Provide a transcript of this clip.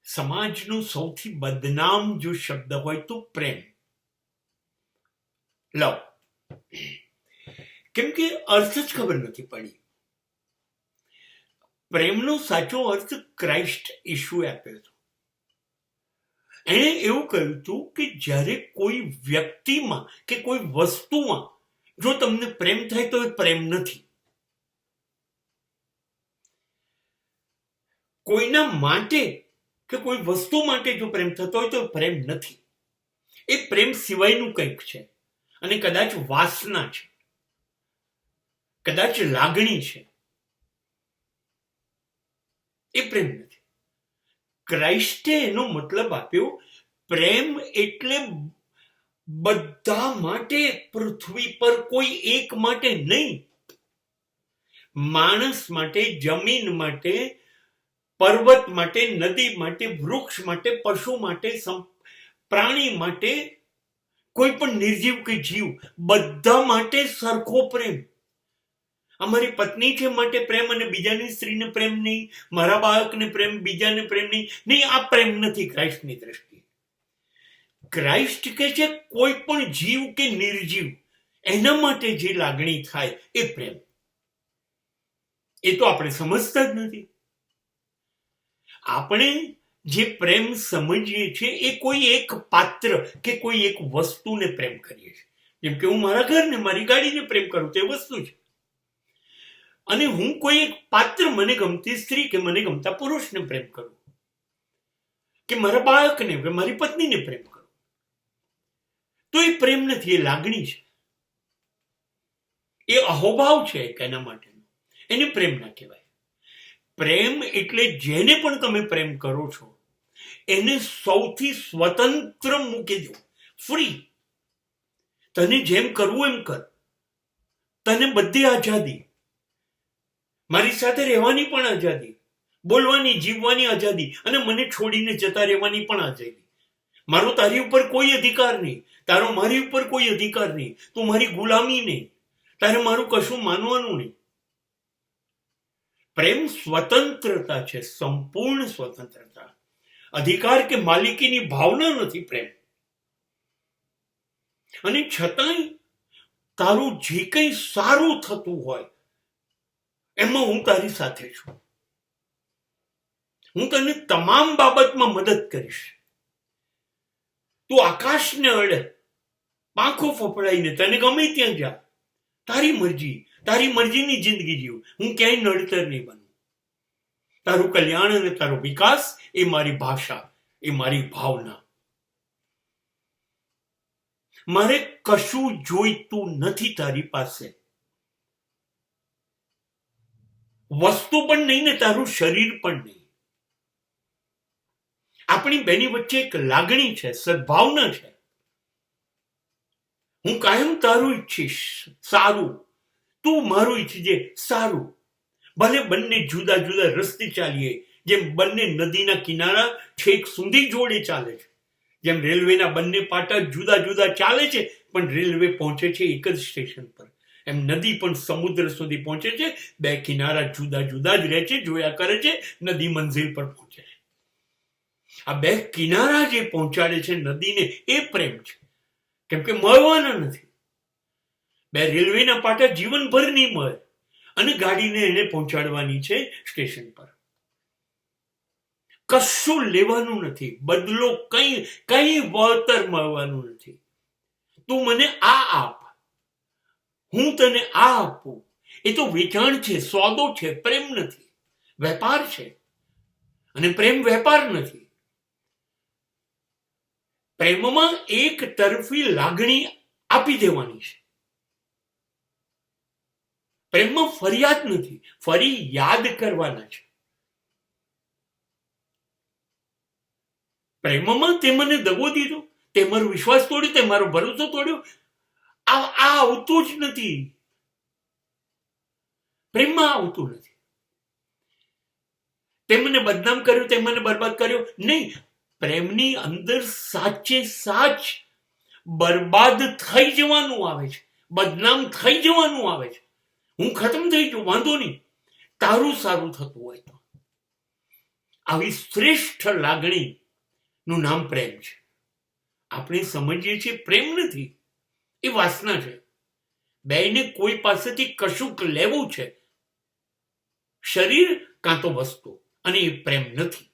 સમાજનું સૌથી બદનામ જો શબ્દ હોય તો પ્રેમ, લવ. કેમ કે અર્થ જ ખબર નથી પડી. પ્રેમનો સાચો અર્થ ક્રાઇસ્ટ ઈશુએ આપ્યો હતો. એણે એવું કહ્યું હતું કે જ્યારે કોઈ વ્યક્તિમાં કે કોઈ વસ્તુમાં જો તમને પ્રેમ થાય તો એ પ્રેમ નથી. કોઈના માટે કે કોઈ વસ્તુ માટે જો પ્રેમ થતો હોય તો પ્રેમ નથી. એ પ્રેમ સિવાયનું કંઈક છે અને કદાચ વાસના છે, કદાચ લાગણી છે. એ પ્રેમ નથી. ક્રાઇસ્ટે એનો મતલબ આપ્યો, પ્રેમ એટલે બધા માટે, પૃથ્વી પર કોઈ એક માટે નહીં. માણસ માટે, જમીન માટે, પર્વત માટે, નદી માટે, વૃક્ષ માટે, પશુ માટે, પ્રાણી માટે, કોઈ પણ નિર્જીવ કે જીવ, બધા માટે સરખો પ્રેમ. અમારી પત્ની છે માટે પ્રેમ અને બીજાની સ્ત્રીને પ્રેમ નહીં, મારા બાળકને પ્રેમ, બીજાને પ્રેમ નહીં. આ પ્રેમ નથી ક્રાઇસ્ટની દ્રષ્ટિએ. ક્રાઇસ્ટ કે છે કોઈ પણ જીવ કે નિર્જીવ એના માટે જે લાગણી થાય એ પ્રેમ. એ તો આપણે સમજતા જ નથી. આપણે જે પ્રેમ સમજીએ છીએ એ કોઈ એક પાત્ર કે કોઈ એક વસ્તુને પ્રેમ કરીએ છીએ. જેમ કે હું મારા ઘરને, મારી ગાડીને પ્રેમ કરું તો એ વસ્તુ છે. અને હું કોઈ એક પાત્ર, મને ગમતી સ્ત્રી કે મને ગમતા પુરુષને પ્રેમ કરું, કે મારા બાળકને કે મારી પત્નીને પ્રેમ કરું, તો એ પ્રેમ નથી, એ લાગણી છે. એ અહોભાવ છે એના માટેનો. એને પ્રેમ ના કહેવાય. પ્રેમ એટલે જેને પણ તમે પ્રેમ કરો છો એને સૌથી સ્વતંત્ર મૂકી દો, ફ્રી. તને જેમ કરવું એમ કર, તને બધી આઝાદી, મારી સાથે રહેવાની પણ આઝાદી, બોલવાની, જીવવાની આઝાદી, અને મને છોડીને જતા રહેવાની પણ આઝાદી. મારો તારી ઉપર કોઈ અધિકાર નહીં, તારો મારી ઉપર કોઈ અધિકાર નહીં, તું મારી ગુલામી નહીં, તારે મારું કશું માનવાનું નહીં. પ્રેમ સ્વતંત્રતા છે, સંપૂર્ણ સ્વતંત્રતા. અધિકાર કે માલિકીની ભાવના નથી પ્રેમ. અને છતાંય તારું જે કંઈ સારું થતું હોય એમાં હું તારી સાથે છું. હું તને તમામ બાબતમાં મદદ કરીશ. તું આકાશને અડે, પાંખો ફફડાઈને તને ગમે ત્યાં જા, તારી મરજી, તારી મરજીની જિંદગી જીવ. હું ક્યાંય નડતર નહીં બનું. તારું કલ્યાણ અને તારો વિકાસ એ મારી ભાષા, એ મારી ભાવના. મારે કશું જોઈતું નથી તારી પાસે. વસ્તુ પણ નહીં ને તારું શરીર પણ નહીં. આપણી બેની વચ્ચે એક લાગણી છે, સદભાવના છે. હું કાયમ તારું ઈચ્છીશ સારું, તું મારું ઈચ્છજે સારું. ભલે બંને જુદા જુદા રસ્તે ચાલીએ, જેમ બંને નદીના કિનારા છેક સુધી જોડે ચાલે છે, જેમ રેલવેના બંને પાટા જુદા જુદા ચાલે છે પણ રેલવે પહોંચે છે એક જ સ્ટેશન પર, એમ નદી પણ સમુદ્ર સુધી પહોંચે છે. બે કિનારા જુદા જુદા જ રહે છે, જોયા કરે છે, નદી મંઝિલ પર પહોંચે છે. આ બે કિનારા જે પહોંચાડે છે નદીને એ પ્રેમ છે, કેમ કે મળવાના નથી. બે રેલવેના પાટા જીવનભર નહીં મળે અને ગાડીને એને પહોંચાડવાની છે સ્ટેશન પર. કશું લેવાનું નથી, બદલો કઈ વળતર મળવાનું નથી. તું મને આ આપ, હું તને આ આપું. એ તો વેચાણ છે, સોદો છે, પ્રેમ નથી, વેપાર છે. અને પ્રેમ વેપાર નથી. પ્રેમમાં એક તરફી લાગણી આપી દેવાની છે. પ્રેમમાં ફરિયાદ નથી, ફરી યાદ કરવાના છે. પ્રેમમાં તે મને દગો દીધો, તે મારો વિશ્વાસ તોડ્યો, તે મારો ભરોસો તોડ્યો, આ આવતું જ નથી. પ્રેમમાં આવતું નથી. તે મને બદનામ કર્યો, તે મને બરબાદ કર્યો, નહીં. પ્રેમની અંદર સાચે સાચ બરબાદ થઈ જવાનું આવે છે, બદનામ થઈ જવાનું આવે છે. હું ખતમ થઈ જઉં, વાંધો નહીં, તારું સારું થતું હોય તો. આવી શ્રેષ્ઠ લાગણી નું નામ પ્રેમ છે. આપણે સમજીએ છીએ પ્રેમ નથી, એ વાસના છે. બેયને કોઈ પાસેથી કશુંક લેવું છે, શરીર કાં તો વસ્તુ, અને એ પ્રેમ નથી.